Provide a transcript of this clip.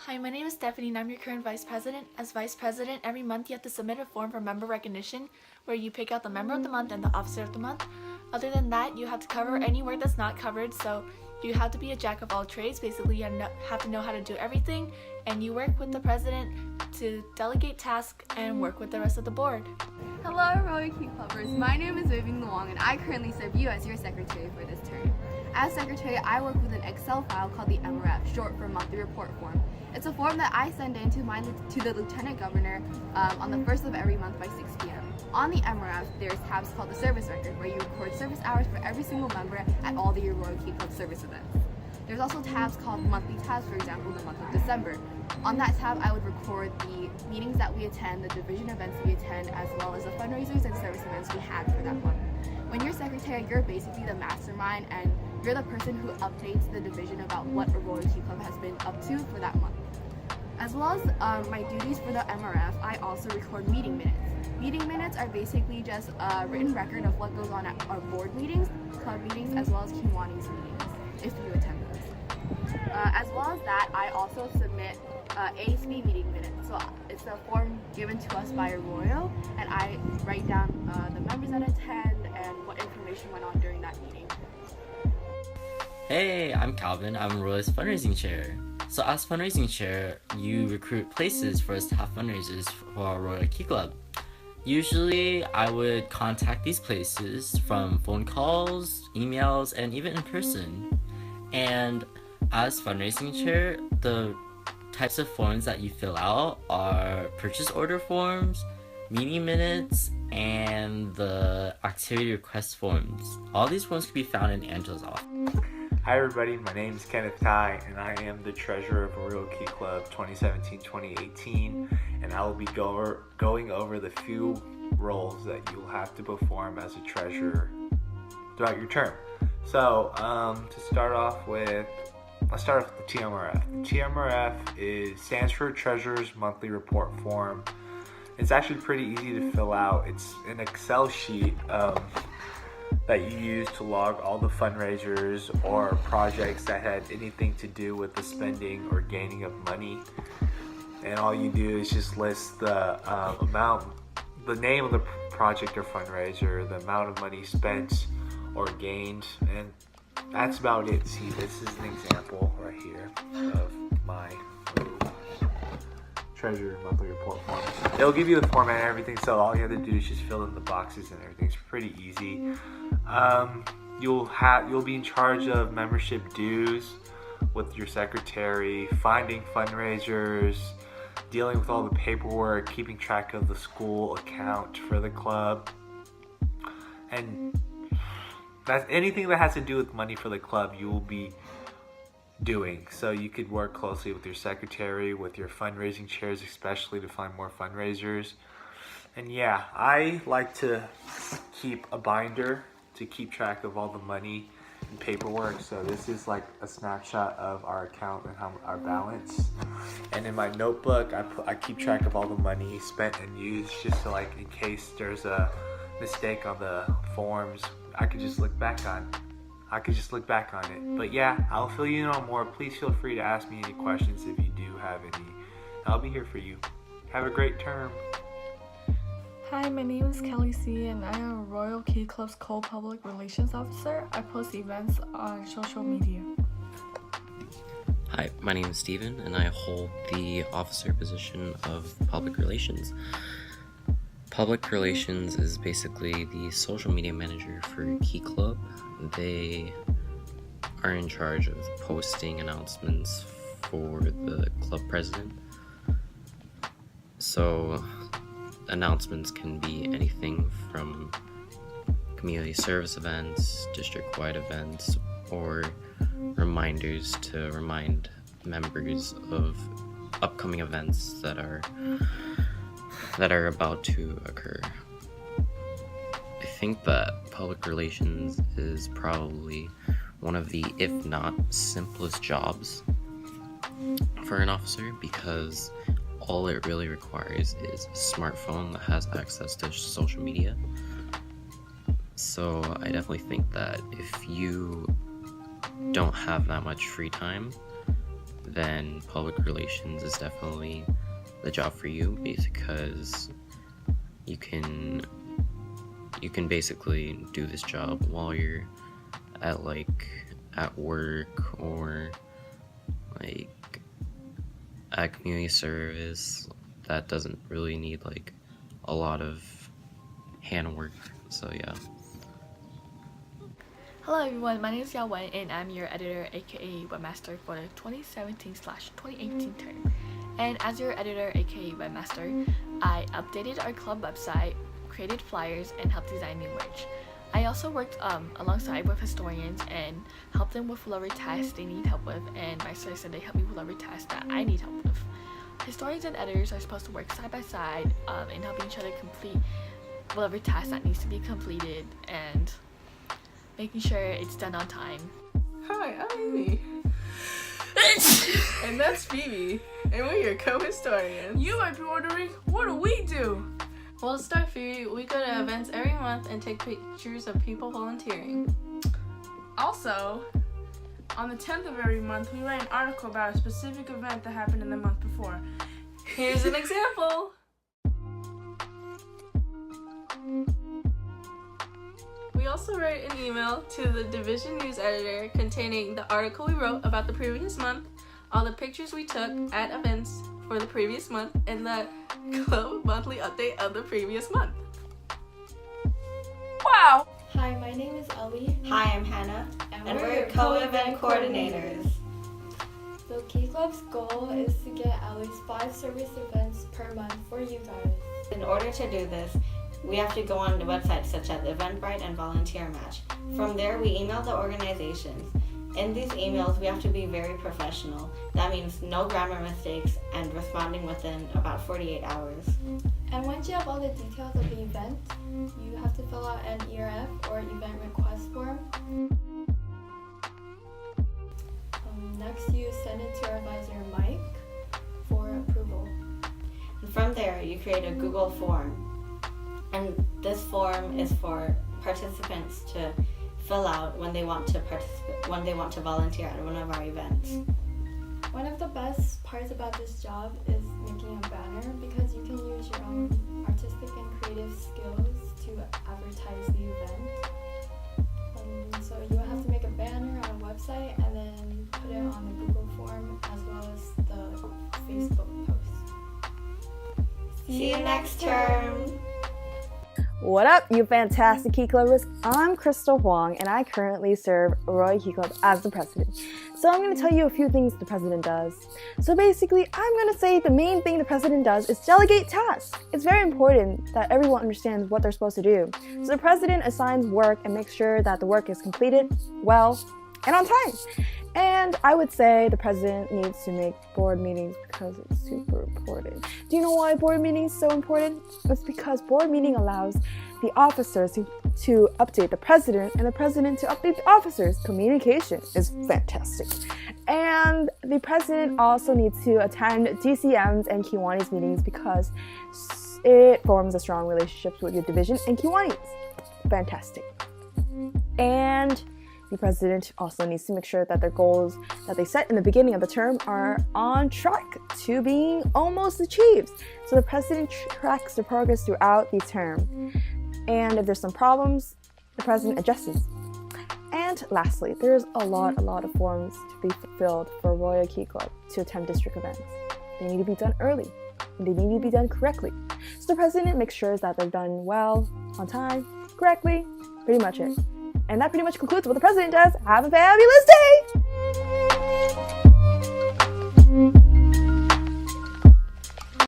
Hi, my name is Stephanie and I'm your current Vice President. As Vice President, every month you have to submit a form for member recognition where you pick out the Member of the Month and the Officer of the Month. Other than that, you have to cover any work that's not covered, so you have to be a jack of all trades. Basically, you have to know how to do everything, and you work with the President to delegate tasks and work with the rest of the board. Hello, Royal Key Clubbers. My name is Waving Luong, and I currently serve you as your secretary for this term. As secretary, I work with an Excel file called the MRF, short for Monthly Report Form. It's a form that I send in to the Lieutenant Governor on the first of every month by 6 p.m. On the MRF, there's tabs called the Service Record, where you record service hours for every single member at all the Royal Key Club service events. There's also tabs called monthly tabs, for example, the month of December. On that tab, I would record the meetings that we attend, the division events we attend, as well as the fundraisers and service events we had for that month. When you're secretary, you're basically the mastermind, and you're the person who updates the division about what a Royal Key Club has been up to for that month. As well as my duties for the MRF, I also record meeting minutes. Meeting minutes are basically just a written record of what goes on at our board meetings, club meetings, as well as Kiwani's meetings, if you attend those. As well as that, I also submit ASB meeting minutes. So it's a form given to us by a Royal, and I write down the members that attend and what information went on during that meeting. Hey, I'm Calvin. I'm Royal's fundraising chair. So as fundraising chair, you recruit places for us to have fundraisers for our Royal Key Club. Usually, I would contact these places from phone calls, emails, and even in person. And as fundraising chair, the types of forms that you fill out are purchase order forms, meeting minutes, and the activity request forms. All these forms can be found in Angela's office. Hi everybody, my name is Kenneth Tai and I am the treasurer of Royal Key Club 2017-2018, and I will be going over the few roles that you'll have to perform as a treasurer throughout your term. So to start off with, let's start off with the TMRF. The TMRF stands for Treasurer's Monthly Report Form. It's actually pretty easy to fill out. It's an Excel sheet that you use to log all the fundraisers or projects that had anything to do with the spending or gaining of money. And all you do is just list the amount, the name of the project or fundraiser, the amount of money spent or gained, and that's about it. See, this is an example right here of my Treasurer Monthly Report form. It'll give you the format and everything, so all you have to do is just fill in the boxes and everything. It's pretty easy. You'll be in charge of membership dues with your secretary, finding fundraisers, dealing with all the paperwork, keeping track of the school account for the club, and that's anything that has to do with money for the club you will be doing. So you could work closely with your secretary, with your fundraising chairs especially, to find more fundraisers. And yeah, I like to keep a binder to keep track of all the money and paperwork. So this is like a snapshot of our account and our balance. And in my notebook, I keep track of all the money spent and used, just so like in case there's a mistake on the forms, I could just look back on it. But yeah, I'll fill you in on more. Please feel free to ask me any questions if you do have any. I'll be here for you. Have a great term. Hi, my name is Kelly C. and I am Royal Key Club's co-public relations officer. I post events on social media. Hi, my name is Steven and I hold the officer position of public relations. Public relations is basically the social media manager for Key Club. They are in charge of posting announcements for the club president. So announcements can be anything from community service events, district-wide events, or reminders to remind members of upcoming events that are about to occur. I think that public relations is probably one of the, if not simplest jobs for an officer, because all it really requires is a smartphone that has access to social media. So I definitely think that if you don't have that much free time, then public relations is definitely the job for you, because you can basically do this job while you're at work or at community service. That doesn't really need a lot of handwork. So yeah. Hello everyone, my name is Yao Wen and I'm your editor aka webmaster for the 2017/2018 term. And as your editor aka webmaster, I updated our club website, created flyers, and helped design new merch. I also worked alongside with historians and helped them with whatever tasks they need help with, and vice versa, they help me with whatever tasks that I need help with. Historians and editors are supposed to work side by side in helping each other complete whatever task that needs to be completed and making sure it's done on time. Hi, I'm Amy. And that's Phoebe. And we're your co-historians. You might be wondering, what do we do? Well, to start, Phoebe, we go to events every month and take pictures of people volunteering. Also, on the 10th of every month, we write an article about a specific event that happened in the month before. Here's an example. We also write an email to the division news editor containing the article we wrote about the previous month, all the pictures we took at events for the previous month, and the club monthly update of the previous month. Wow! Hi, my name is Ellie. Hi, I'm Hannah, and we're your co-event coordinators. The Key Club's goal is to get at least 5 service events per month for you guys. In order to do this, we have to go on the websites such as Eventbrite and Volunteer Match. From there, we email the organizations. In these emails, we have to be very professional. That means no grammar mistakes and responding within about 48 hours. And once you have all the details of the event, you have to fill out an ERF or event request form. Next, you send it to our advisor, Mike, for approval. And from there, you create a Google form. And this form is for participants to fill out when they want to volunteer at one of our events. One of the best parts about this job is making a banner, because you can use your own artistic and creative skills to advertise the event. So you will have to make a banner on a website and then put it on the Google form as well as the Facebook post. See you next term! What up, you fantastic Key Clubbers? I'm Crystal Huang, and I currently serve Royal Key Club as the president. So I'm going to tell you a few things the president does. So basically, I'm going to say the main thing the president does is delegate tasks. It's very important that everyone understands what they're supposed to do. So the president assigns work and makes sure that the work is completed well and on time. And I would say the president needs to make board meetings because it's super important. Do you know why board meeting is so important? It's because board meeting allows the officers to update the president and the president to update the officers. Communication is fantastic. And the president also needs to attend DCM's and Kiwani's meetings because it forms a strong relationship with your division and Kiwani's. Fantastic. And the president also needs to make sure that their goals that they set in the beginning of the term are on track to being almost achieved. So the president tracks the progress throughout the term. And if there's some problems, the president adjusts. And lastly, there's a lot of forms to be fulfilled for Royal Key Club to attend district events. They need to be done early, and they need to be done correctly. So the president makes sure that they're done well, on time, correctly, pretty much it. And that pretty much concludes what the president does. Have a fabulous day!